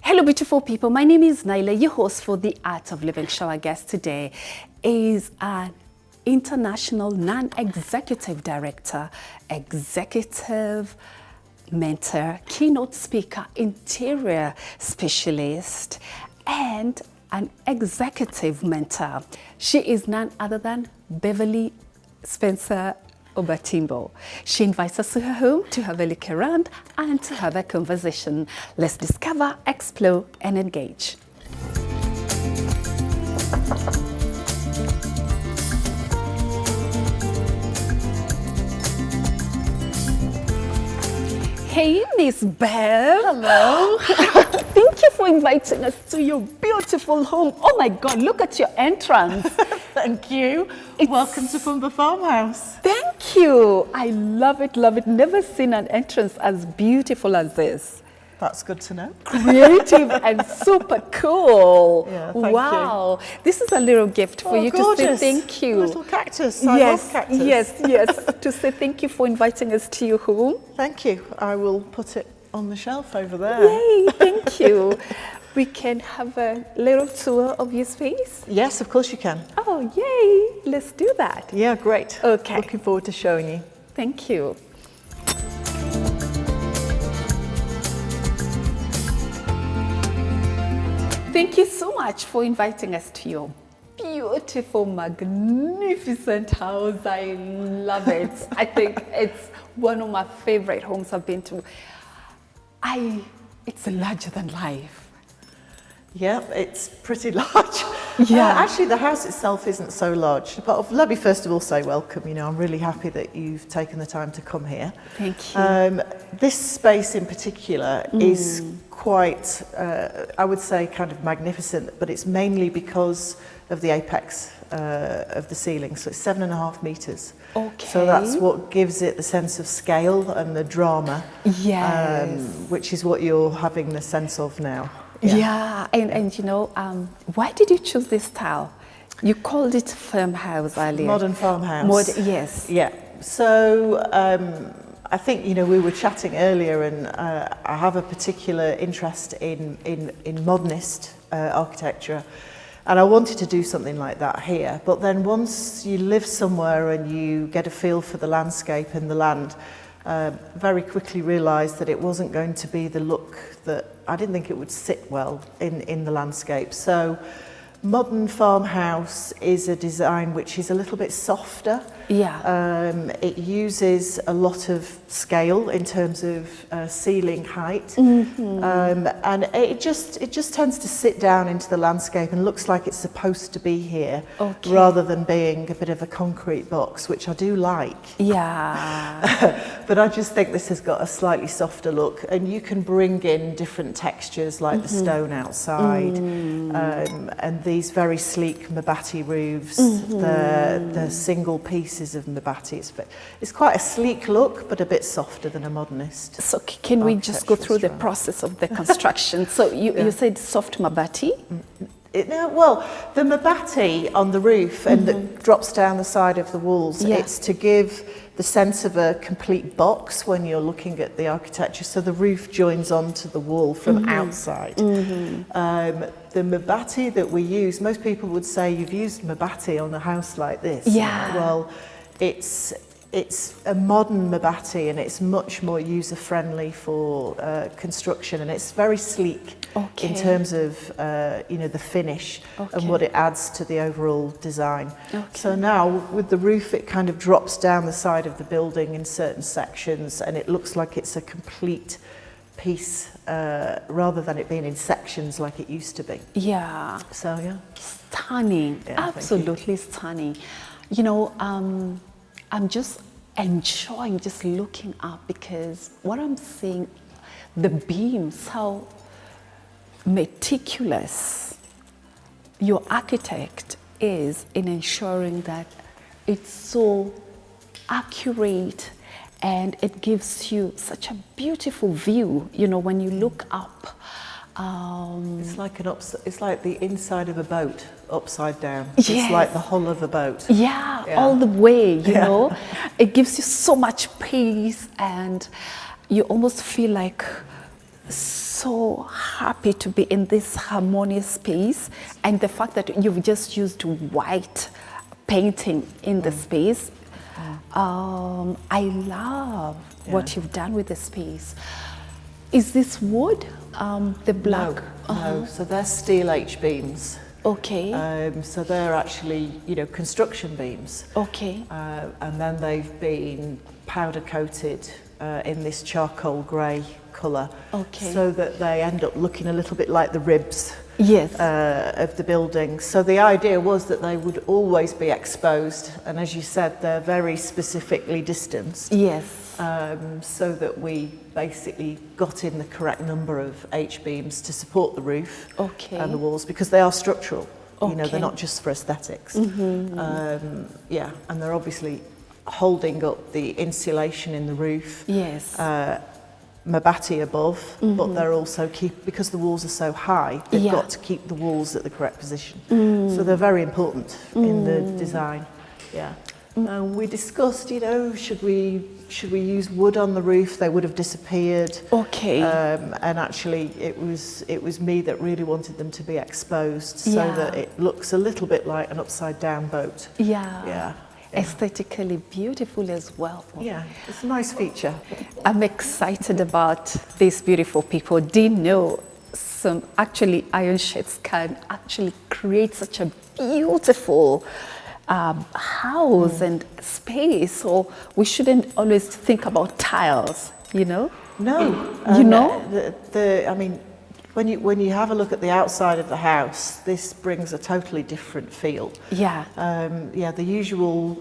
Hello, beautiful people. My name is Naila, your host for the Art of Living show. Our guest today is an international non-executive director, executive mentor, keynote speaker, interior specialist, and an executive mentor. She is none other than Beverly Spencer Obatimbo. She invites us to her home to have a look around and to have a conversation. Let's discover, explore, and engage. Hey, Miss Bev. Hello. Thank you for inviting us to your beautiful home. Oh my God, look at your entrance. Thank you. Welcome to Pumbaa Farmhouse. Thank you. I love it, love it. Never seen an entrance as beautiful as this. That's good to know. Creative and super cool. Yeah, thank wow. This is a little gift for you gorgeous. to say thank you. A little cactus. I love cactus. Yes. To say thank you for inviting us to your home. Thank you. I will put it on the shelf over there. Yay, thank you. We can have a little tour of your space? Yes, of course you can. Oh, yay. Let's do that. Yeah, great. Okay. Looking forward to showing you. Thank you. Thank you so much for inviting us to your beautiful, magnificent house. I love it. I think it's one of my favorite homes I've been to. It's larger than life. Yeah, it's pretty large. Yeah. Actually, the house itself isn't so large. But let me first of all say welcome. You know, I'm really happy that you've taken the time to come here. Thank you. This space in particular is quite, I would say, kind of magnificent, but it's mainly because of the apex of the ceiling. So it's 7.5 meters. Okay. So that's what gives it the sense of scale and the drama. Yes. Which is what you're having the sense of now. Yeah, and you know, why did you choose this style? You called it farmhouse earlier. Modern farmhouse. Yes. Yeah. So I think, you know, we were chatting earlier, and I have a particular interest in modernist architecture, and I wanted to do something like that here. But then once you live somewhere and you get a feel for the landscape and the land, very quickly realised that it wasn't going to be the look that I didn't think it would sit well in the landscape. So modern farmhouse is a design which is a little bit softer. Yeah. It uses a lot of scale in terms of ceiling height, and it just tends to sit down into the landscape and looks like it's supposed to be here, rather than being a bit of a concrete box, which I do like. Yeah. But I just think this has got a slightly softer look, and you can bring in different textures like the stone outside, and these very sleek mabati roofs, the single pieces of mabati. It's quite a sleek look, but a bit softer than a modernist. So can we just go through the process of the construction? So you said soft mabati? Well, the mabati on the roof and that drops down the side of the walls, it's to give the sense of a complete box when you're looking at the architecture. So the roof joins onto the wall from outside. The mabati that we use, most people would say you've used mabati on a house like this. Yeah. Well, it's a modern mabati, and it's much more user-friendly for construction, and it's very sleek in terms of you know, the finish and what it adds to the overall design. So now with the roof, it kind of drops down the side of the building in certain sections, and it looks like it's a complete piece rather than it being in sections like it used to be. Yeah. So yeah, stunning. Yeah, Absolutely stunning. You know, I'm just enjoying just looking up, because what I'm seeing, the beams, how meticulous your architect is in ensuring that it's so accurate, and it gives you such a beautiful view, you know, when you look up. It's like the inside of a boat upside down. Yes. It's like the hull of a boat. Yeah, all the way, you know. It gives you so much peace, and you almost feel like so happy to be in this harmonious space, and the fact that you've just used white painting in the space. I love what you've done with the space. Is this wood? The black? No, so they're steel H-beams. Okay. So they're actually, construction beams. Okay. And then they've been powder coated in this charcoal grey colour. Okay. So that they end up looking a little bit like the ribs. Yes. Of the building. So the idea was that they would always be exposed, and as you said, they're very specifically distanced. Yes. So that we basically got in the correct number of H-beams to support the roof and the walls, because they are structural. They're not just for aesthetics. And they're obviously holding up the insulation in the roof. Yes. Mabati above, but they're also because the walls are so high, they've got to keep the walls at the correct position. So they're very important in the design. Yeah. We discussed, should we use wood on the roof? They would have disappeared. Okay. And actually, it was me that really wanted them to be exposed, so that it looks a little bit like an upside down boat. Yeah. Yeah. Aesthetically beautiful as well. Yeah, it's a nice feature. I'm excited about these beautiful people. Didn't know iron sheds can actually create such a beautiful house and space. So we shouldn't always think about tiles, No. I mean, when you have a look at the outside of the house, this brings a totally different feel. Yeah. The usual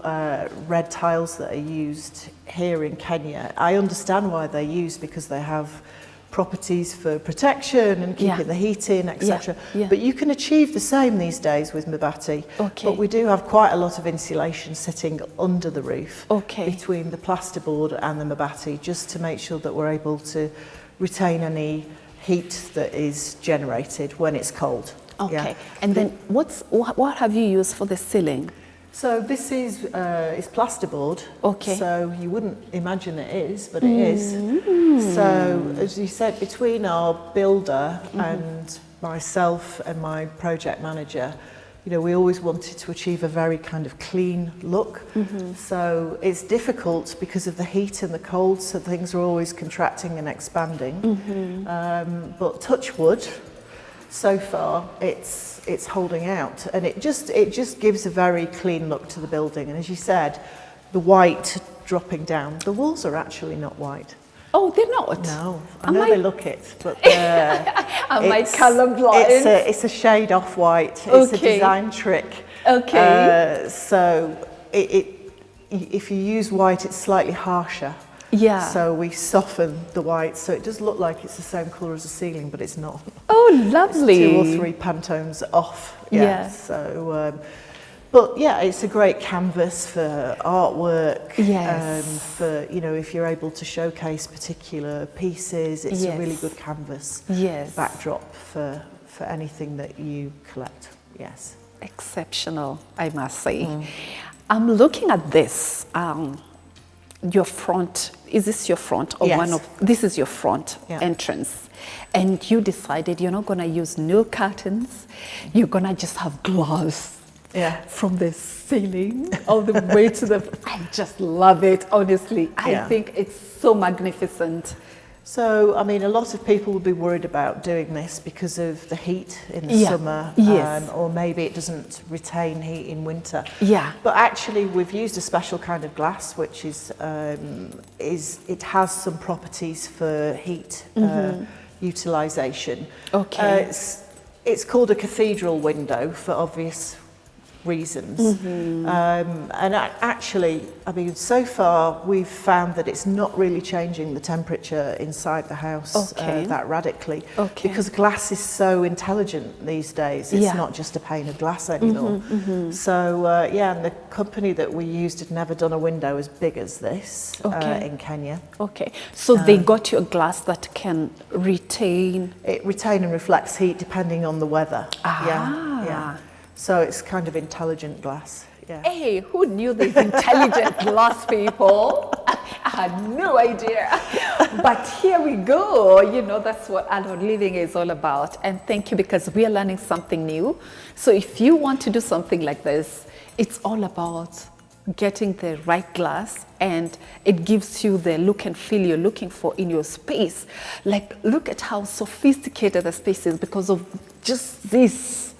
red tiles that are used here in Kenya, I understand why they're used, because they have properties for protection and keeping the heat in, etc. But you can achieve the same these days with Mabati. Okay. But we do have quite a lot of insulation sitting under the roof between the plasterboard and the Mabati, just to make sure that we're able to retain any heat that is generated when it's cold. Okay. Yeah. And then what have you used for the ceiling? So this is plasterboard. Okay. So you wouldn't imagine it is, but it is. So as you said, between our builder and myself and my project manager, we always wanted to achieve a very kind of clean look. So it's difficult because of the heat and the cold, so things are always contracting and expanding. But touch wood, so far it's holding out, and it just gives a very clean look to the building. And as you said, the white dropping down, the walls are actually not white. Oh, they're not? No, I know they look it, but am I colourblind? It's a shade off white. It's a design trick. Okay. So if you use white, it's slightly harsher. Yeah. So we soften the white, so it does look like it's the same colour as the ceiling, but it's not. Oh, lovely. It's 2 or 3 Pantones off. Yeah. So, but yeah, it's a great canvas for artwork. Yes. For if you're able to showcase particular pieces, it's a really good canvas. Yes. Backdrop for anything that you collect. Yes. Exceptional, I must say. I'm looking at this. Your front, is this your front or yes. this is your front entrance, and you decided you're not going to use no curtains, you're going to just have glass from the ceiling all the way to the, I just love it, honestly. I think it's so magnificent. So, I mean, a lot of people will be worried about doing this because of the heat in the summer, or maybe it doesn't retain heat in winter. Yeah. But actually, we've used a special kind of glass, which is it has some properties for heat utilisation. Okay. It's called a cathedral window for obvious reasons. And actually, I mean, so far we've found that it's not really changing the temperature inside the house that radically, because glass is so intelligent these days. It's not just a pane of glass anymore. So and the company that we used had never done a window as big as this in Kenya. Okay, so they got you a glass that can retain and reflects heat depending on the weather. Yeah. So it's kind of intelligent glass. Yeah. Hey, who knew these intelligent glass people? I had no idea. But here we go. You know, that's what adult living is all about. And thank you, because we are learning something new. So if you want to do something like this, it's all about getting the right glass, and it gives you the look and feel you're looking for in your space. Like, look at how sophisticated the space is because of just this.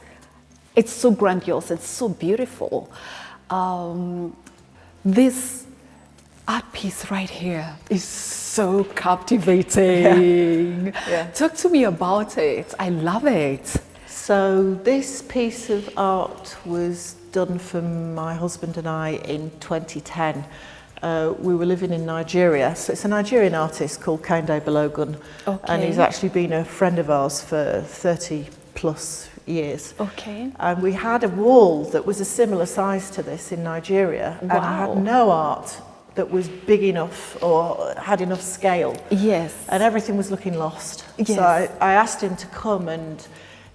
It's so grandiose, it's so beautiful. This art piece right here is so captivating. Yeah. Talk to me about it. I love it. So this piece of art was done for my husband and I in 2010. We were living in Nigeria. So it's a Nigerian artist called Kehinde Balogun. Okay. And he's actually been a friend of ours for 30 plus years. Okay. And we had a wall that was a similar size to this in Nigeria. Wow. And I had no art that was big enough or had enough scale. Yes. And everything was looking lost. Yes. So I asked him to come, and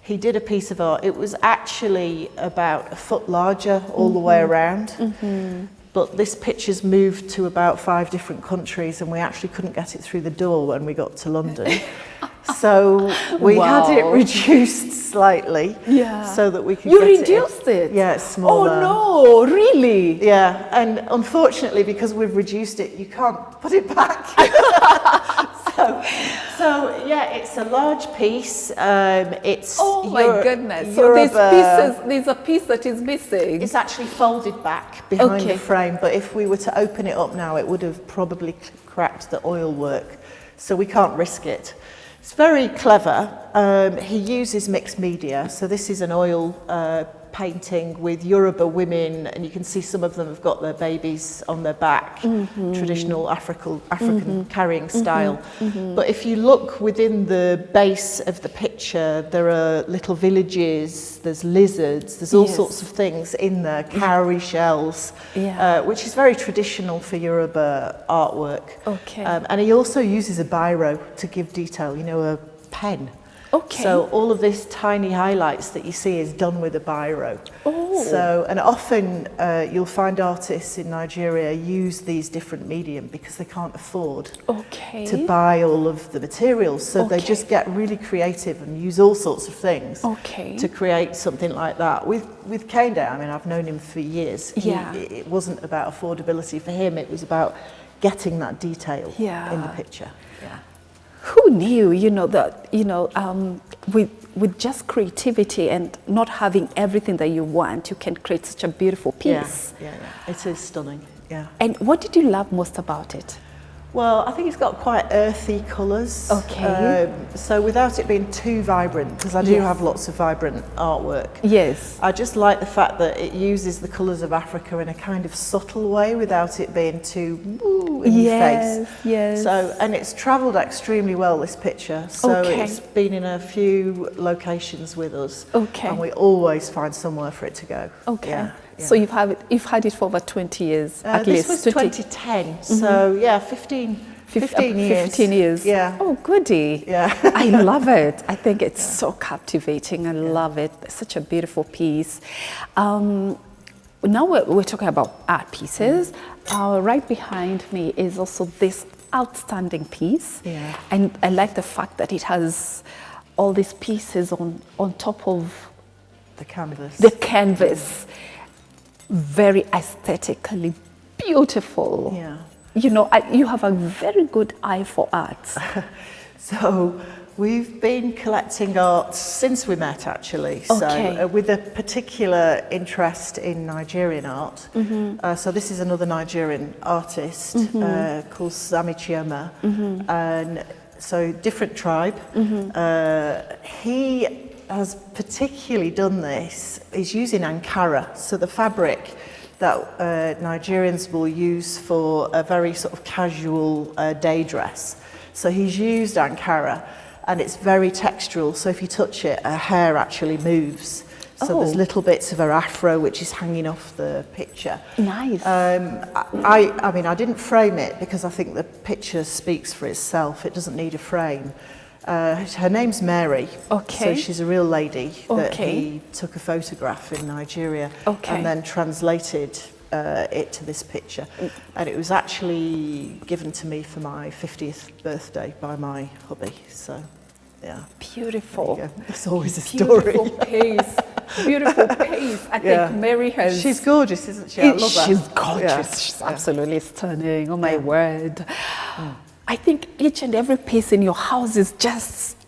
he did a piece of art. It was actually about a foot larger all the way around. But this picture's moved to about 5 different countries, and we actually couldn't get it through the door when we got to London. So we had it reduced slightly, so that we could You get reduced it? Yeah, it's smaller. Oh no, really? Yeah, and unfortunately, because we've reduced it, you can't put it back. So yeah, it's a large piece. It's Oh my goodness. So there's a piece that is missing. It's actually folded back behind Okay. the frame, but if we were to open it up now, it would have probably cracked the oil work. So we can't risk it. It's very clever. He uses mixed media. So this is an oil painting with Yoruba women, and you can see some of them have got their babies on their back, traditional African carrying style. But if you look within the base of the picture, there are little villages, there's lizards, there's all sorts of things in there, cowrie shells, which is very traditional for Yoruba artwork. Okay. And he also uses a biro to give detail, you know, a pen. Okay. So all of this tiny highlights that you see is done with a biro. Oh. So, and often you'll find artists in Nigeria use these different medium because they can't afford to buy all of the materials. So they just get really creative and use all sorts of things to create something like that. With Kehinde, I mean, I've known him for years. It wasn't about affordability for him. It was about getting that detail in the picture. Yeah. Who knew, you know, that, you know, with just creativity and not having everything that you want, you can create such a beautiful piece. Yeah. It is stunning, yeah. And what did you love most about it? Well, I think it's got quite earthy colours. Okay. So without it being too vibrant, because I do have lots of vibrant artwork. Yes. I just like the fact that it uses the colours of Africa in a kind of subtle way without it being too woo in your face. Yes. So, and it's travelled extremely well, this picture. So it's been in a few locations with us. Okay. And we always find somewhere for it to go. Okay. Yeah. So you've had it for over 20 years, at least. This was 2010, so yeah, 15 years. 15 years. Yeah. Oh, goody. Yeah. I love it. I think it's so captivating. I love it. It's such a beautiful piece. Now we're talking about art pieces. Right behind me is also this outstanding piece. Yeah. And I like the fact that it has all these pieces on top of The canvas. the canvas. Very aesthetically beautiful. Yeah. You know, you have a very good eye for art. So we've been collecting art since we met, actually. Okay. So with a particular interest in Nigerian art. So this is another Nigerian artist called Sami Chioma. And so different tribe. He has particularly done this. He's using Ankara, so the fabric that Nigerians will use for a very sort of casual day dress. So he's used Ankara, and it's very textural, so if you touch it, her hair actually moves. So there's little bits of her afro which is hanging off the picture. Nice. I mean, I didn't frame it because I think the picture speaks for itself. It doesn't need a frame. Her name's Mary. Okay. So she's a real lady that he took a photograph in Nigeria and then translated it to this picture. And it was actually given to me for my 50th birthday by my hubby. So, yeah. Beautiful. There's always a story. Beautiful piece. Beautiful piece. I think Mary has... She's gorgeous, isn't she? I love her. She's gorgeous. Yeah. She's absolutely stunning. Oh, my word. I think each and every piece in your house is just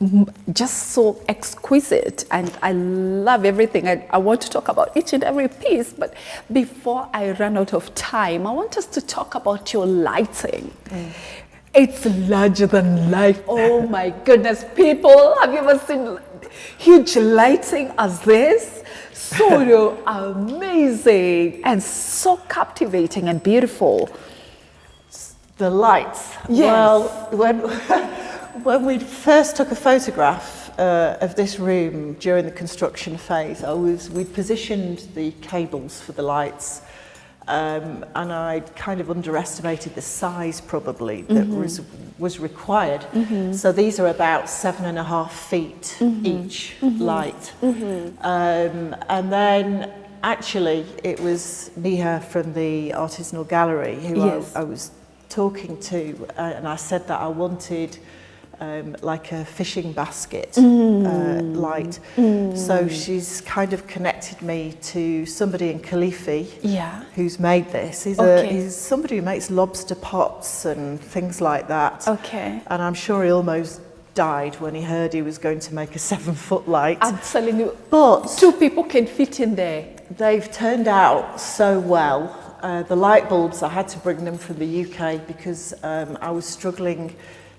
so exquisite, and I love everything. I want to talk about each and every piece, but before I run out of time, I want us to talk about your lighting. It's larger than life. Oh my goodness, people, have you ever seen huge lighting as this? So amazing and so captivating and beautiful. The lights. Yes. Well, when we first took a photograph of this room during the construction phase, we'd positioned the cables for the lights, and I'd kind of underestimated the size probably that was required. So these are about 7.5 feet each light. And then actually it was Niha from the Artisanal Gallery who I was talking to, and I said that I wanted like a fishing basket light. So she's kind of connected me to somebody in Kalifi who's made this. He's somebody who makes lobster pots and things like that. And I'm sure he almost died when he heard he was going to make a 7-foot light. I'm telling you, but 2 people can fit in there. They've turned out so well. The light bulbs, I had to bring them from the UK because I was struggling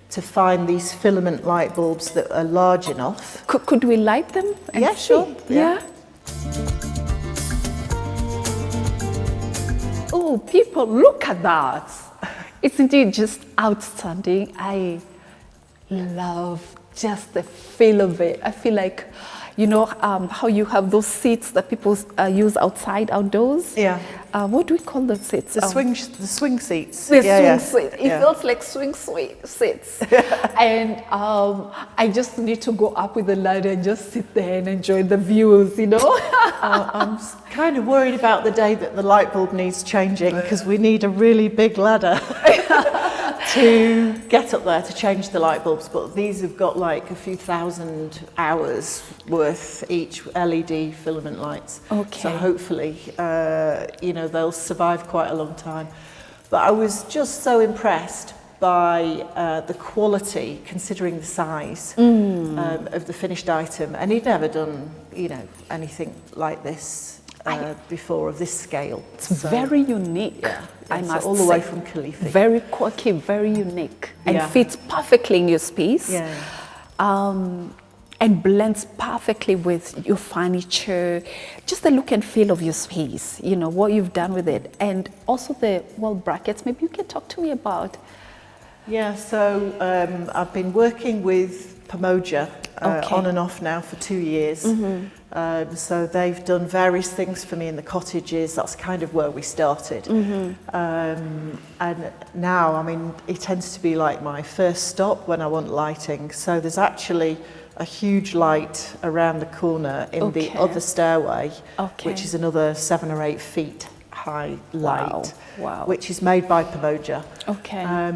to find these filament light bulbs that are large enough. Could we light them? Yeah, sure. Yeah. Oh, people, look at that. It's indeed just outstanding. I love just the feel of it. I feel like, you know, how you have those seats that people use outside, outdoors? Yeah. What do we call those seats? The swing seats. The swing seats. It feels like swing seats. And I just need to go up with the ladder and just sit there and enjoy the views, you know? I'm kind of worried about the day that the light bulb needs changing because we need a really big ladder to get up there to change the light bulbs. But these have got like a few thousand hours worth each LED filament lights. So hopefully, you know, they'll survive quite a long time. But I was just so impressed by the quality, considering the size of the finished item. And he'd never done, you know, anything like this before of this scale. It's very unique. I must all the way from Kalifi. Very quirky, very unique, and fits perfectly in your space. And blends perfectly with your furniture, just the look and feel of your space, you know, what you've done with it. And also the wall brackets, maybe you can talk to me about. Yeah, so I've been working with Pamoja on and off now for 2 years. So they've done various things for me in the cottages. That's kind of where we started. And now, I mean, it tends to be like my first stop when I want lighting. So there's actually a huge light around the corner in the other stairway, which is another 7 or 8 feet high light, which is made by Pamoja.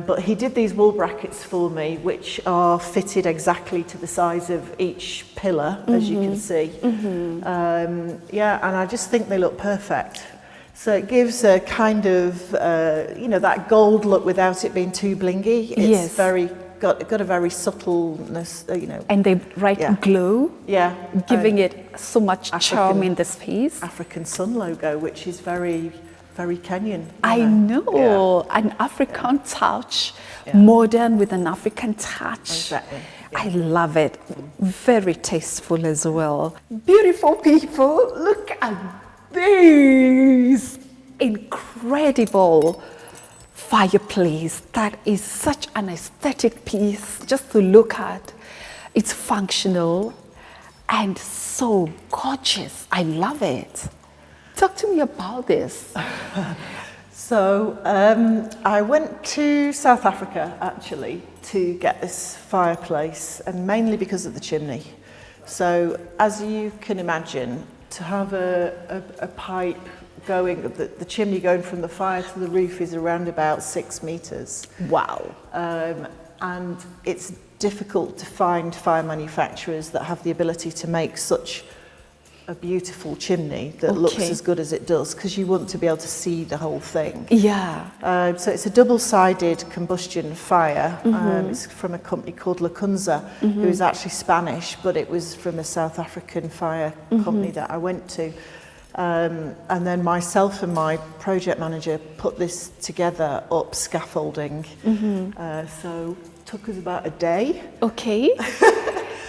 But he did these wall brackets for me, which are fitted exactly to the size of each pillar, as you can see. And I just think they look perfect. So it gives a kind of, you know, that gold look without it being too blingy. It's very got a very subtleness, you know. And the glow, giving it so much charm in the space. African sun logo, which is very, very Kenyan. I know, an African touch, modern with an African touch. Exactly. I love it. Very tasteful as well. Beautiful people, look at this incredible fireplace. That is such an aesthetic piece just to look at. It's functional and so gorgeous. I love it. Talk to me about this. So I went to South Africa actually to get this fireplace, and mainly because of the chimney. So as you can imagine, to have a pipe the chimney going from the fire to the roof is around about 6 meters. Wow. And it's difficult to find fire manufacturers that have the ability to make such a beautiful chimney that looks as good as it does, because you want to be able to see the whole thing. Yeah. So it's a double-sided combustion fire. It's from a company called Lacunza, who is actually Spanish, but it was from a South African fire company that I went to. And then myself and my project manager put this together up scaffolding. So it took us about a day. Okay.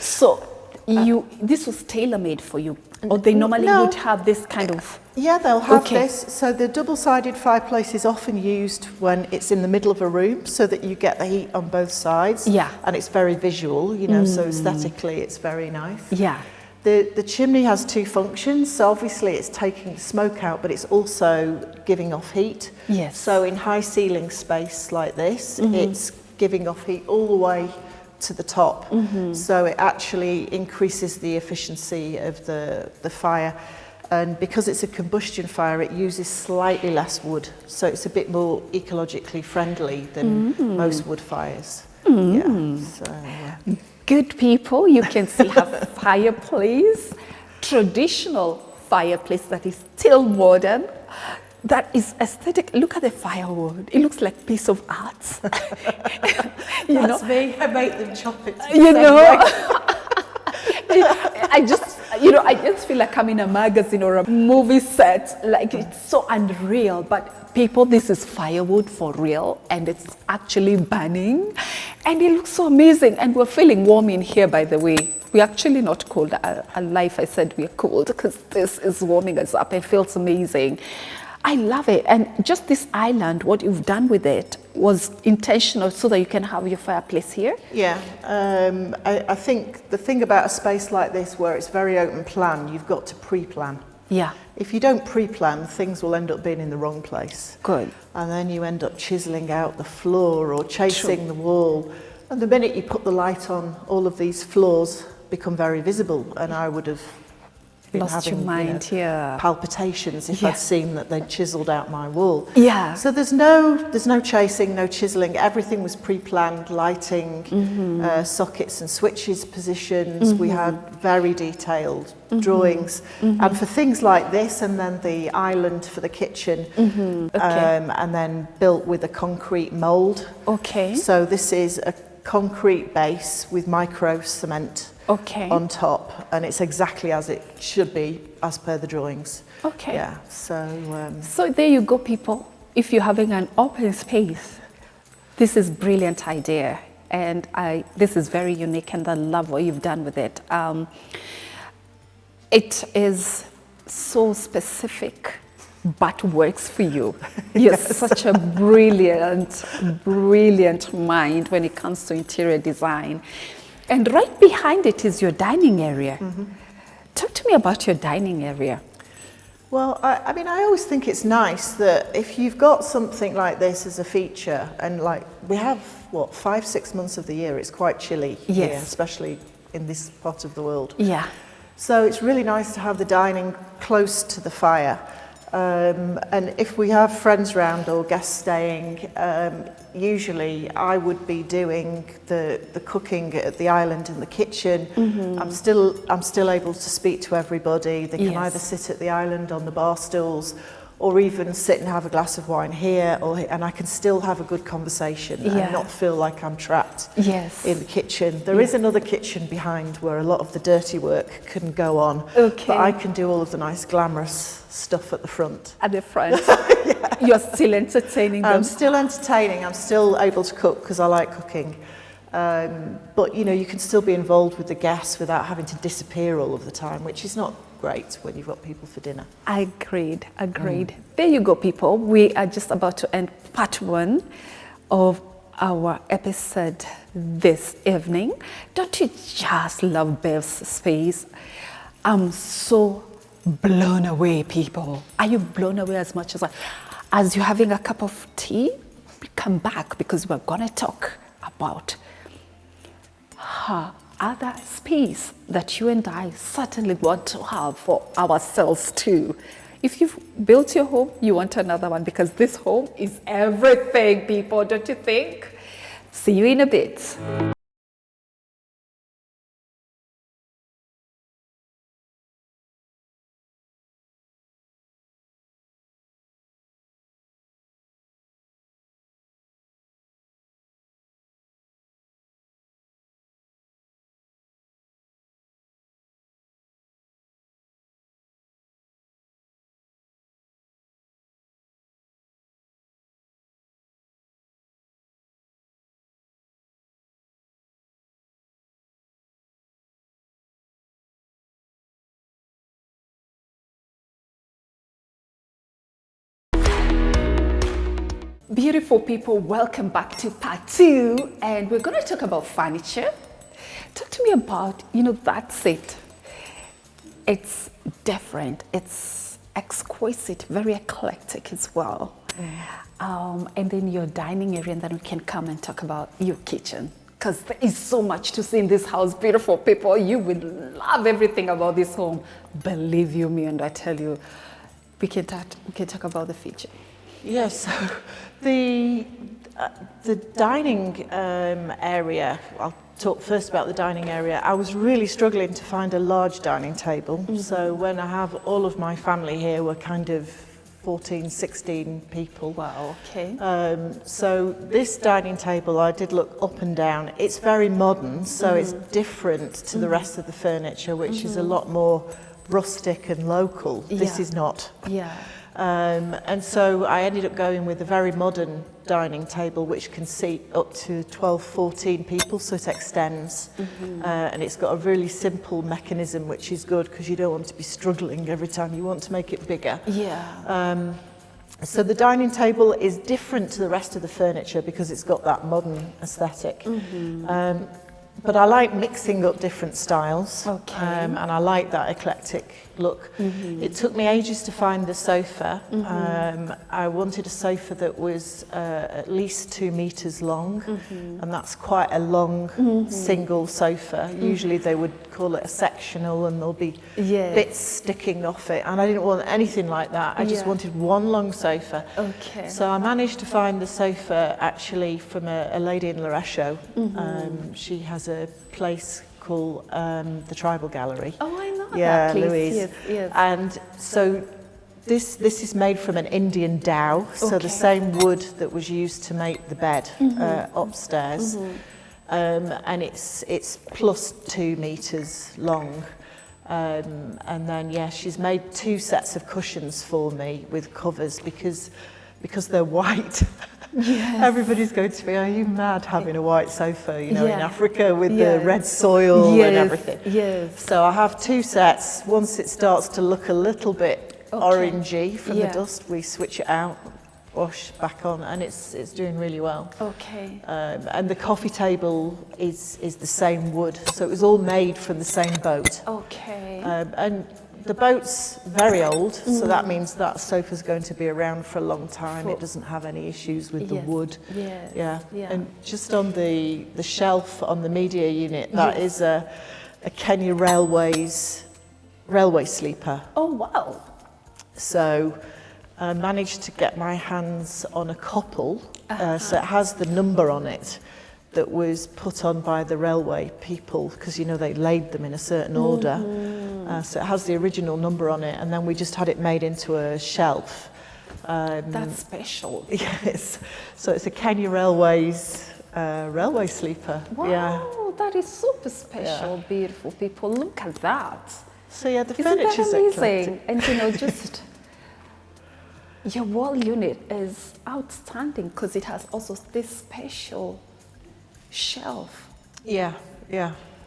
So this was tailor-made for you, or they normally would have this kind of... Yeah, they'll have this. So the double-sided fireplace is often used when it's in the middle of a room, so that you get the heat on both sides. Yeah. And it's very visual, you know, so aesthetically it's very nice. Yeah. The chimney has two functions. So obviously it's taking the smoke out, but it's also giving off heat. Yes. So in high ceiling space like this, it's giving off heat all the way to the top. So it actually increases the efficiency of the fire. And because it's a combustion fire, it uses slightly less wood. So it's a bit more ecologically friendly than most wood fires. Yeah. So, Good people, you can see her fireplace, traditional fireplace that is still modern, that is aesthetic. Look at the firewood. It looks like a piece of art. That's me. I make them chop it. You know, I just feel like I'm in a magazine or a movie set. Like, it's so unreal. But people, this is firewood for real, and it's actually burning, and it looks so amazing. And we're feeling warm in here, by the way. We're actually not cold. Alive, I said we're cold because this is warming us up. It feels amazing. I love it. And just this island, what you've done with it was intentional, so that you can have your fireplace here. Yeah, I think the thing about a space like this, where it's very open plan, you've got to pre-plan. Yeah. If you don't pre-plan, things will end up being in the wrong place. Good. And then you end up chiseling out the floor or chasing the wall. And the minute you put the light on, all of these floors become very visible. And I would have been Lost having your mind, palpitations if I'd seen that they'd chiseled out my wall. Yeah. So there's no chasing, no chiseling. Everything was pre-planned, lighting, sockets and switches positions. We had very detailed drawings. And for things like this, and then the island for the kitchen, and then built with a concrete mould. Okay. So this is a concrete base with micro cement on top, and it's exactly as it should be as per the drawings. Okay. Yeah. So there you go, people. If you're having an open space, this is a brilliant idea, and this is very unique, and I love what you've done with it. It is so specific, but works for you. You're such a brilliant mind when it comes to interior design. And right behind it is your dining area. Talk to me about your dining area. Well, I mean, I always think it's nice that if you've got something like this as a feature, and like we have, 5-6 months of the year, it's quite chilly here, especially in this part of the world. Yeah. So it's really nice to have the dining close to the fire. And if we have friends round or guests staying, usually I would be doing the cooking at the island in the kitchen. I'm still able to speak to everybody. They can either sit at the island on the bar stools, or even sit and have a glass of wine here, and I can still have a good conversation and not feel like I'm trapped in the kitchen. There is another kitchen behind where a lot of the dirty work can go on, but I can do all of the nice glamorous stuff at the front. At the front. You're still entertaining them. I'm still entertaining. I'm still able to cook because I like cooking. But you can still be involved with the guests without having to disappear all of the time, which is not great when you've got people for dinner. Agreed. There you go, people. We are just about to end part 1 of our episode this evening. Don't you just love Bev's space? I'm so blown away, people. Are you blown away as much as you're having a cup of tea? Come back, because we're gonna talk about her other space that you and I certainly want to have for ourselves too. If you've built your home, you want another one because this home is everything, people, don't you think? See you in a bit. Beautiful people, welcome back to part 2, and we're going to talk about furniture. Talk to me about, that's it. It's different, it's exquisite, very eclectic as well. And then your dining area, and then we can come and talk about your kitchen. Because there is so much to see in this house, beautiful people. You will love everything about this home. Believe you me, and I tell you, we can talk about the feature. Yes, so the dining area, I'll talk first about the dining area. I was really struggling to find a large dining table. So when I have all of my family here, we're kind of 14, 16 people. Wow, okay. So this dining table, I did look up and down. It's very modern, so it's different to the rest of the furniture, which is a lot more rustic and local. This is not. Yeah. And so I ended up going with a very modern dining table which can seat up to 12, 14 people, so it extends. And it's got a really simple mechanism which is good because you don't want to be struggling every time you want to make it bigger. Yeah. So the dining table is different to the rest of the furniture because it's got that modern aesthetic. But I like mixing up different styles, and I like that eclectic look. It took me ages to find the sofa. I wanted a sofa that was at least 2 meters long, and that's quite a long single sofa. Usually they would call it a sectional, and there'll be bits sticking off it, and I didn't want anything like that. I just wanted one long sofa. Okay. So I managed to find the sofa actually from a lady in Laresho. She has a place called the Tribal Gallery. Oh, I know that place. Louise. Yes. And so this is made from an Indian dowel, so the same wood that was used to make the bed upstairs. And it's plus 2 meters long. And then she's made 2 sets of cushions for me with covers because they're white. Everybody's going to be, are you mad having a white sofa, in Africa with the red soil and everything. So I have 2 sets. Once it starts to look a little bit orangey from the dust, we switch it out, wash back on, and it's doing really well. Okay. And the coffee table is the same wood, so it was all made from the same boat. Okay. And the boat's very old, so that means that sofa's going to be around for a long time. It doesn't have any issues with the wood. And just on the shelf on the media unit, that is a Kenya Railways railway sleeper. Oh, wow. So I managed to get my hands on a couple, so it has the number on it that was put on by the railway people, because they laid them in a certain order. So it has the original number on it, and then we just had it made into a shelf. That's special. Yes. So it's a Kenya Railways railway sleeper. Wow, that is super special, beautiful people. Look at that. So the Isn't furniture's that amazing? eclectic. And just your wall unit is outstanding because it has also this special shelf.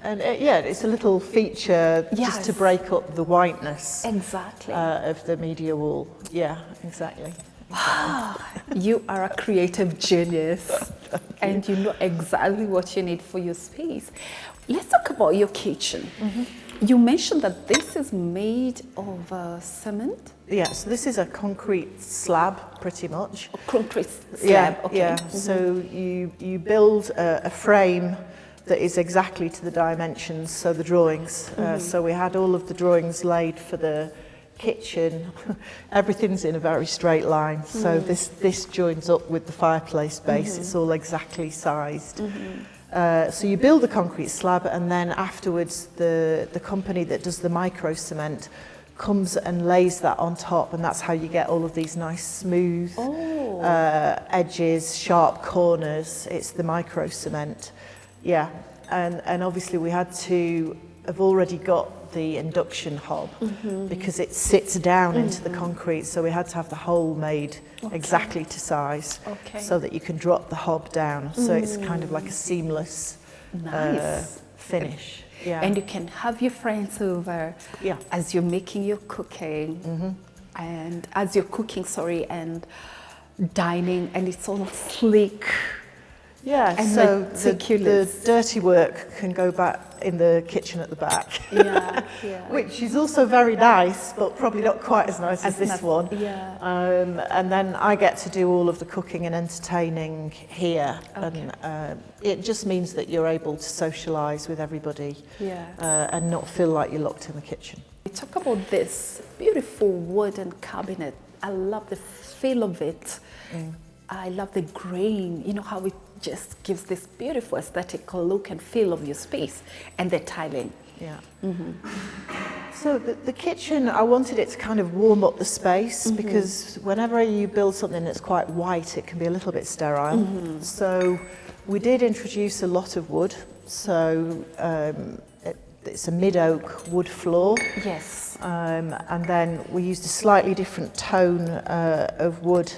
And it's a little feature just to break up the whiteness of the media wall. Yeah, exactly. Wow, you are a creative genius and you know exactly what you need for your space. Let's talk about your kitchen. You mentioned that this is made of cement? Yeah, so this is a concrete slab, pretty much. A concrete slab, So you build a frame that is exactly to the dimensions, so the drawings. So we had all of the drawings laid for the kitchen, everything's in a very straight line. So this joins up with the fireplace base. It's all exactly sized. So you build a concrete slab, and then afterwards the company that does the micro cement comes and lays that on top, and that's how you get all of these nice smooth edges, sharp corners. It's the micro cement. Yeah, and obviously we had to have already got the induction hob because it sits down into the concrete, so we had to have the hole made exactly to size so that you can drop the hob down, so it's kind of like a seamless finish. Yeah. And you can have your friends over as you're making your cooking and as you're cooking, and dining, and it's all sleek. Yeah, and so the dirty work can go back in the kitchen at the back, which is also very nice, but probably not quite as nice as this one. Yeah. And then I get to do all of the cooking and entertaining here, and it just means that you're able to socialise with everybody and not feel like you're locked in the kitchen. We talk about this beautiful wooden cabinet. I love the feel of it. I love the grain, you know, how it just gives this beautiful aesthetical look and feel of your space, and the tiling. Yeah. So the kitchen, I wanted it to kind of warm up the space, because whenever you build something that's quite white, it can be a little bit sterile. So we did introduce a lot of wood. So it's a mid-oak wood floor. Yes. And then we used a slightly different tone of wood.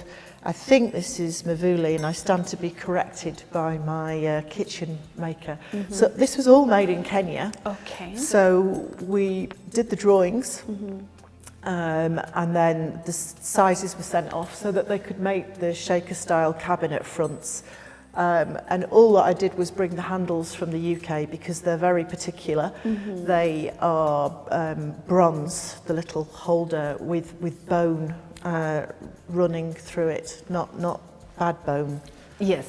I think this is Mavuli, and I stand to be corrected by my kitchen maker. So this was all made in Kenya. Okay. So we did the drawings, and then the sizes were sent off so that they could make the shaker-style cabinet fronts. And all that I did was bring the handles from the UK, because they're very particular. They are bronze, the little holder with bone running through it, not bad bone,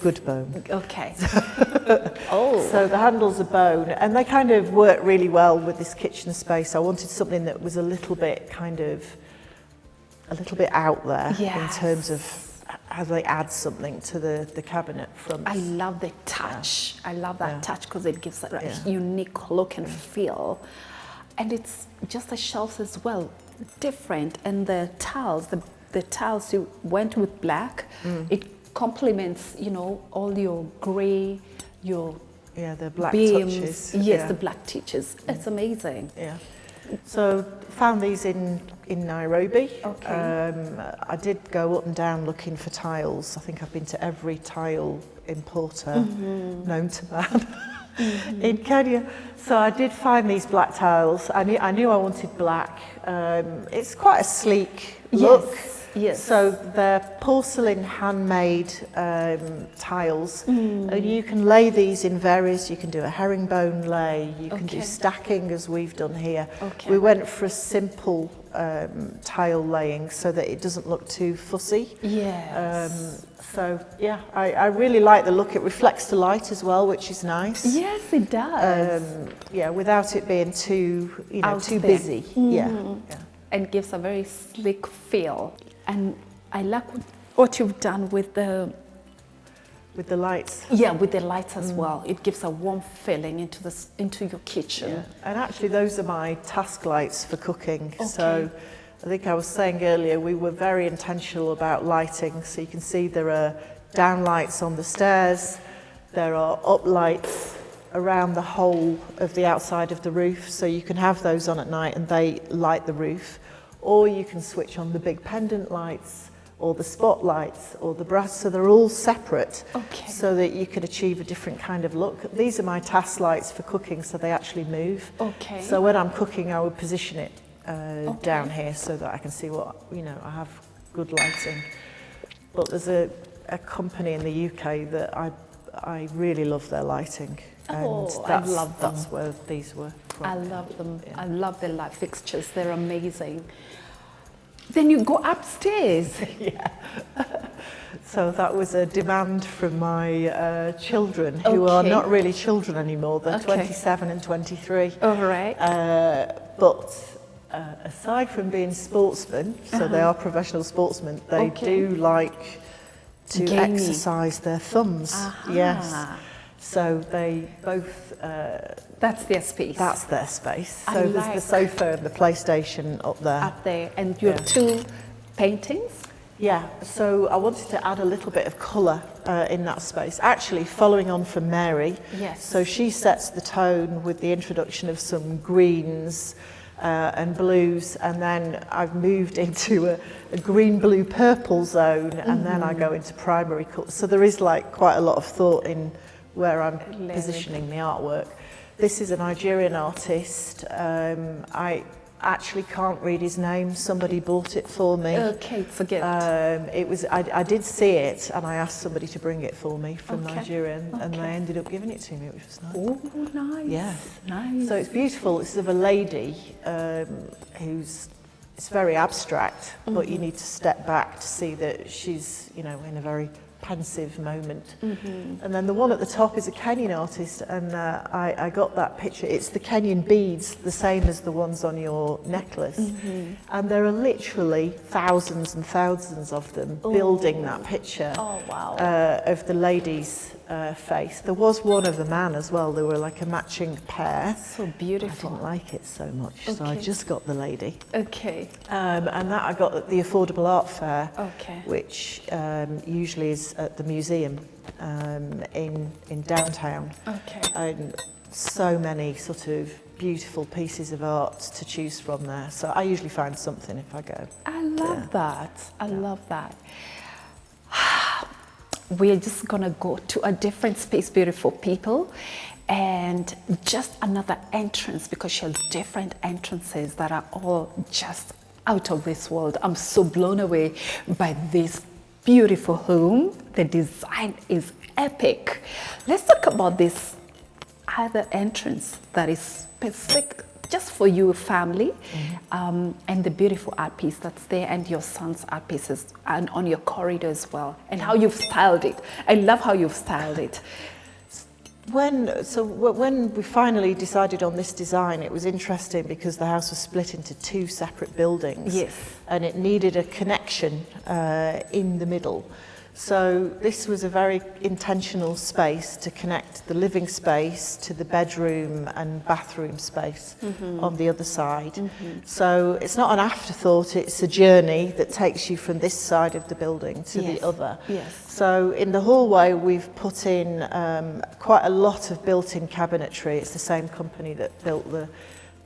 good bone. Okay. So the handles are bone, and they kind of work really well with this kitchen space. I wanted something that was a little bit out there in terms of how they add something to the cabinet front. I love the touch. I love that touch, because it gives a unique look and feel. And it's just the shelves as well, different. And the tiles, the tiles you went with black, it complements, you know, all your grey, your the black beams. touches. Yes, the black touches. It's amazing. Yeah. So found these in Nairobi. Okay. I did go up and down looking for tiles. I think I've been to every tile importer known to man in Kenya. So I did find these black tiles. I knew I wanted black. It's quite a sleek look. Yes. So they're porcelain handmade tiles. And you can lay these in various, you can do a herringbone lay, you can do stacking as we've done here. We went for a simple tile laying so that it doesn't look too fussy. Yes. So yeah, I really like the look. It reflects the light as well, which is nice. Yes, it does. Yeah, without it being too, too busy. Yeah. And gives a very sleek feel. And I like what you've done with the lights. Yeah, with the lights as well. It gives a warm feeling into your kitchen. Yeah. And actually, those are my task lights for cooking. So I think I was saying earlier, we were very intentional about lighting. So you can see there are down lights on the stairs. There are up lights around the whole of the outside of the roof. So you can have those on at night and they light the roof. Or you can switch on the big pendant lights or the spotlights or the brass, so they're all separate so that you can achieve a different kind of look. These are my task lights for cooking, so they actually move. So when I'm cooking, I would position it down here so that I can see what, I have good lighting. But there's a company in the UK that I really love their lighting. And I love them. That's where these were from. I love them. Yeah. I love their light fixtures. They're amazing. Then you go upstairs. Yeah. So that was a demand from my children, who are not really children anymore. They're 27 and 23. All right. But aside from being sportsmen, so they are professional sportsmen, they do like to exercise their thumbs. Yes. So they both... that's their space. That's their space. So there's the sofa and the PlayStation up there. Up there. And you have 2 paintings? Yeah, so I wanted to add a little bit of colour in that space. Actually, following on from Mary. Yes. So she sets the tone with the introduction of some greens and blues, and then I've moved into a green, blue, purple zone, and then I go into primary colours. So there is like quite a lot of thought in where I'm positioning the artwork. This is a Nigerian artist. I actually can't read his name. Somebody bought it for me. Okay, forget. It was. I did see it, and I asked somebody to bring it for me from Nigeria, and they ended up giving it to me, which was nice. Oh, nice. Yes, nice. So it's beautiful. It's of a lady who's. It's very abstract, but you need to step back to see that she's, you know, in a very pensive moment. And then the one at the top is a Kenyan artist, and I got that picture. It's the Kenyan beads, the same as the ones on your necklace. And there are literally thousands and thousands of them building that picture of the lady's face. There was one of the man as well. They were like a matching pair. So beautiful. I didn't like it so much, so I just got the lady. Okay. And that I got at the Affordable Art Fair, Okay. which usually is at the museum in downtown. Okay. And so many sort of beautiful pieces of art to choose from there. So I usually find something if I go. I love that. I love that. We're just gonna go to a different space, beautiful people, and just another entrance, because she has different entrances that are all just out of this world. I'm so blown away by this beautiful home. The design is epic. Let's talk about this other entrance that is specific just for you, family, and the beautiful art piece that's there, and your son's art pieces, and on your corridor as well, and how you've styled it. I love how you've styled it. When we finally decided on this design, it was interesting because the house was split into 2 separate buildings. Yes. And it needed a connection in the middle. So this was a very intentional space to connect the living space to the bedroom and bathroom space on the other side. So it's not an afterthought, it's a journey that takes you from this side of the building to the other. Yes. So in the hallway we've put in quite a lot of built-in cabinetry. It's the same company that built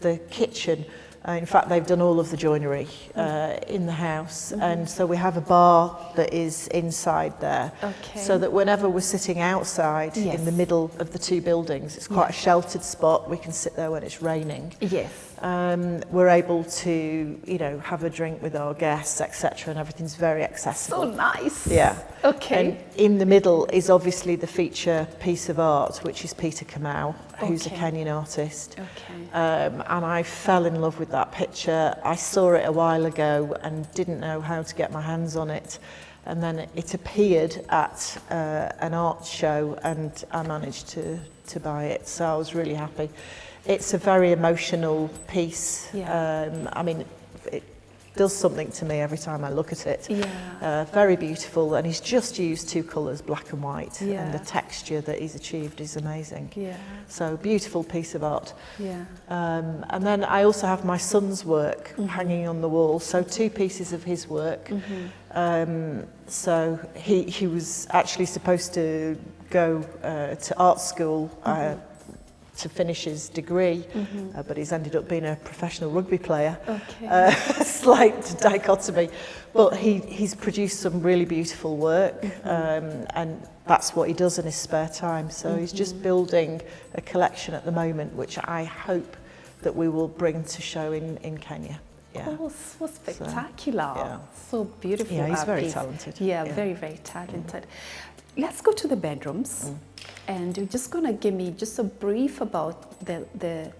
the kitchen. In fact, they've done all of the joinery in the house, and so we have a bar that is inside there, so that whenever we're sitting outside in the middle of the 2 buildings, it's quite a sheltered spot. We can sit there when it's raining. Yes. We're able to, you know, have a drink with our guests, etc., and everything's very accessible. So nice. Yeah. Okay. And in the middle is obviously the feature piece of art, which is Peter Kamau, who's a Kenyan artist. Okay. And I fell in love with that picture. I saw it a while ago and didn't know how to get my hands on it. And then it appeared at an art show, and I managed to buy it. So I was really happy. It's a very emotional piece. I mean, it does something to me every time I look at it. Very beautiful, and he's just used 2 colours, black and white, and the texture that he's achieved is amazing. So beautiful piece of art. And then I also have my son's work hanging on the wall, so 2 pieces of his work. So he was actually supposed to go to art school to finish his degree, but he's ended up being a professional rugby player. Slight dichotomy, but he's produced some really beautiful work, and that's what he does in his spare time. So he's just building a collection at the moment, which I hope that we will bring to show in Kenya. Oh, so spectacular. So beautiful. Yeah, he's very talented. Very, very talented. Let's go to the bedrooms. And you're just going to give me just a brief about the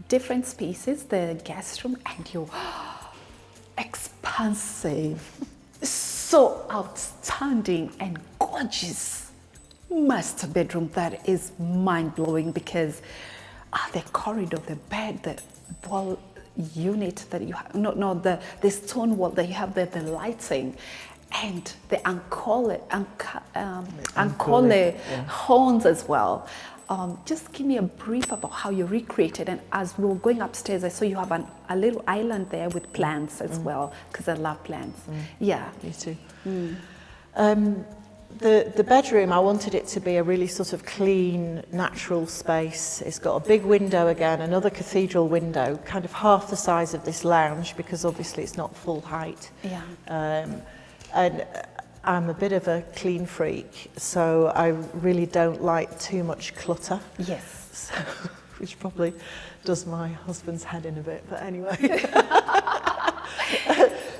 different spaces, the guest room, and your expansive, so outstanding and gorgeous master bedroom that is mind-blowing, because the corridor, the bed, the wall, unit that you have, not the stone wall that you have there, the lighting, and the ankole horns as well. Just give me a brief about how you recreated. And as we were going upstairs, I saw you have a little island there with plants as well, because I love plants. Yeah. Me too. The bedroom, I wanted it to be a really sort of clean, natural space. It's got a big window again, another cathedral window, kind of half the size of this lounge, because obviously it's not full height. Yeah. And I'm a bit of a clean freak, so I really don't like too much clutter. Yes. So, which probably does my husband's head in a bit, but anyway.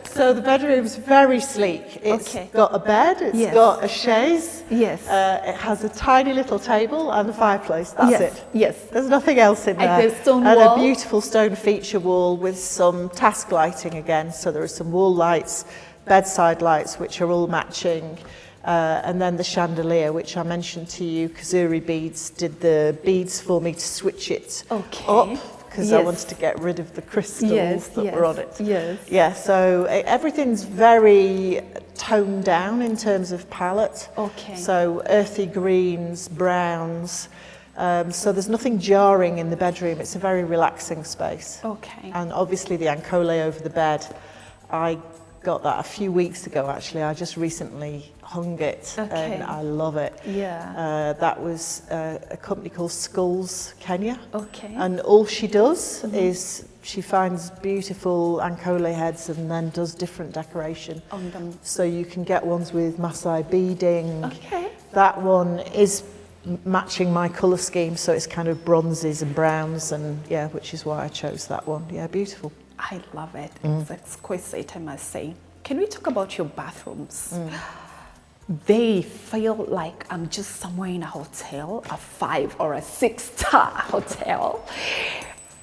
So the bedroom's very sleek. It's got a bed, it's got a chaise. Yes. It has a tiny little table and a fireplace. That's it. Yes. There's nothing else in there. And there's stone and wall. a beautiful stone feature wall with some task lighting again. So there are some wall lights, bedside lights, which are all matching. And then the chandelier, which I mentioned to you, Kazuri Beads did the beads for me to switch it up, because I wanted to get rid of the crystals that were on it. Yes. Yeah, so everything's very toned down in terms of palette. Okay. So earthy greens, browns. So there's nothing jarring in the bedroom. It's a very relaxing space. Okay. And obviously the ankole over the bed, I got that a few weeks ago actually. I just recently hung it and I love it. Yeah. That was a company called Skulls Kenya. Okay. And all she does is she finds beautiful ankole heads and then does different decoration on them. So you can get ones with Maasai beading. Okay. That one is matching my colour scheme, so it's kind of bronzes and browns, and yeah, which is why I chose that one. Yeah, beautiful. I love it. It's exquisite, I must say. Can we talk about your bathrooms? They feel like I'm just somewhere in a hotel, a 5 or a 6-star hotel.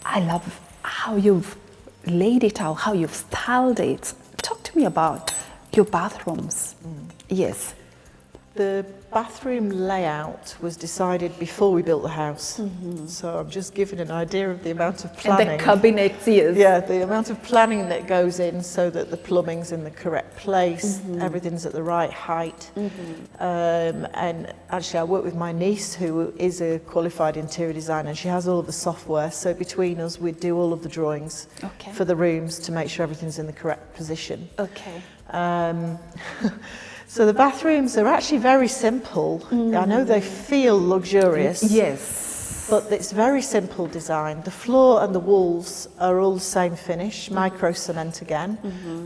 I love how you've laid it out, how you've styled it. Talk to me about your bathrooms. Yes. The bathroom layout was decided before we built the house. So I'm just giving an idea of the amount of planning. And the cabinets, yes. Yeah, the amount of planning that goes in so that the plumbing's in the correct place, everything's at the right height. And actually I work with my niece, who is a qualified interior designer, and she has all of the software. So between us, we do all of the drawings for the rooms to make sure everything's in the correct position. Okay. So the bathrooms are actually very simple. I know they feel luxurious. Yes. But it's very simple design. The floor and the walls are all the same finish, micro cement again,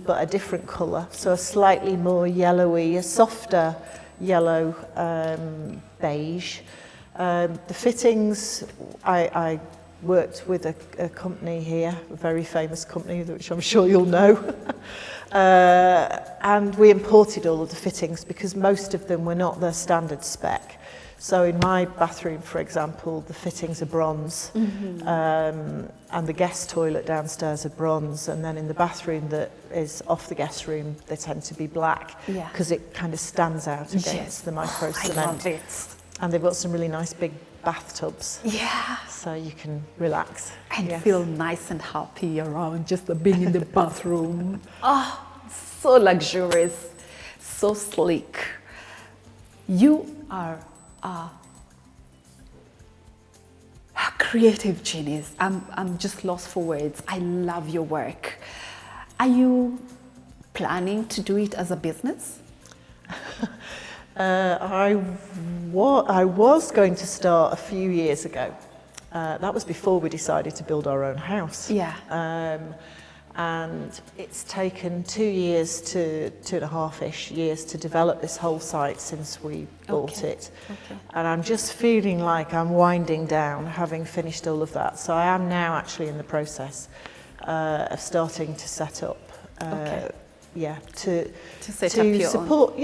but a different colour. So a slightly more yellowy, a softer yellow beige. The fittings, I worked with a company here, a very famous company, which I'm sure you'll know. And we imported all of the fittings because most of them were not their standard spec. So in my bathroom, for example, the fittings are bronze, and the guest toilet downstairs are bronze, and then in the bathroom that is off the guest room, they tend to be black because it kind of stands out against the micro cement. I love it. And they've got some really nice big bathtubs. Yeah. So you can relax. And feel nice and happy around just being in the bathroom. So luxurious, so sleek. You are a creative genius. I'm just lost for words. I love your work. Are you planning to do it as a business? I was going to start a few years ago. That was before we decided to build our own house. Yeah. And it's taken 2 years to 2.5-ish years to develop this whole site since we bought it. And I'm just feeling like I'm winding down, having finished all of that. So I am now actually in the process of starting to set up. To set up your support,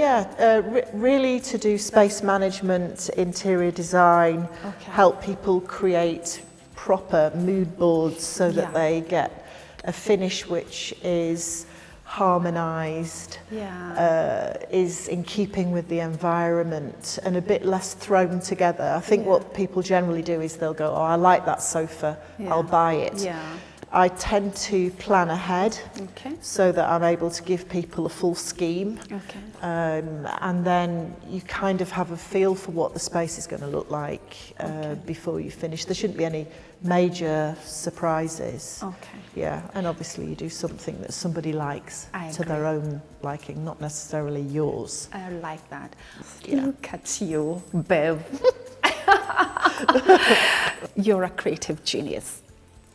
really to do space management, interior design, help people create proper mood boards so that they get a finish which is harmonized, is in keeping with the environment and a bit less thrown together. I think what people generally do is they'll go, oh, I like that sofa, I'll buy it. I tend to plan ahead Okay. so that I'm able to give people a full scheme. Okay. And then you kind of have a feel for what the space is going to look like before you finish. There shouldn't be any major surprises. Okay. Yeah, and obviously you do something that somebody likes I to their own liking, not necessarily yours. I like that. Yeah. Look at you, Bev. You're a creative genius.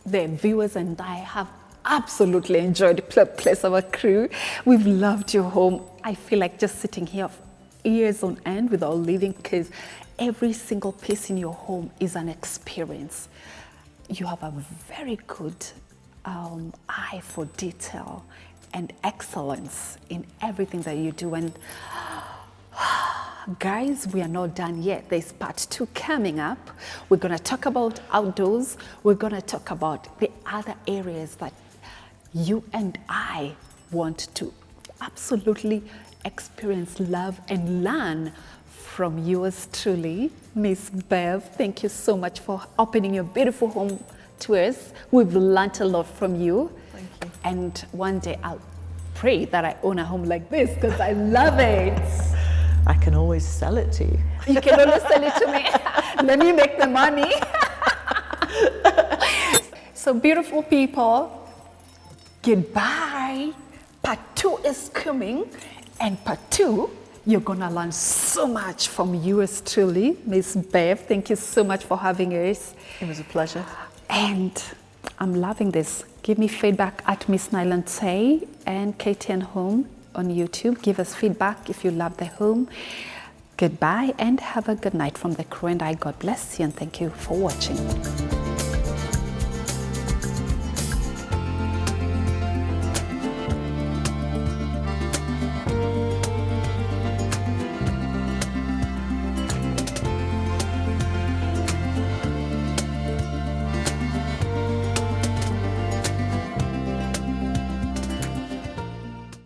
The viewers and I have absolutely enjoyed the place of our crew. We've loved your home. I feel like just sitting here years on end without leaving, because every single piece in your home is an experience. You have a very good eye for detail and excellence in everything that you do. And guys, we are not done yet. There's part 2 coming up. We're going to talk about outdoors. We're going to talk about the other areas that you and I want to absolutely experience, love, and learn from yours truly, Miss Bev. Thank you so much for opening your beautiful home to us. We've learned a lot from you. Thank you. And one day I'll pray that I own a home like this, because I love it. I can always sell it to you. You can always sell it to me. Let me make the money. So beautiful people, goodbye. Part 2 is coming, and part 2, you're gonna learn so much from yours truly, Miss Bev. Thank you so much for having us. It was a pleasure. And I'm loving this. Give me feedback at Miss Nyland Say and KTN Home on YouTube. Give us feedback if you love the home. Goodbye and have a good night from the crew and I. God bless you and thank you for watching.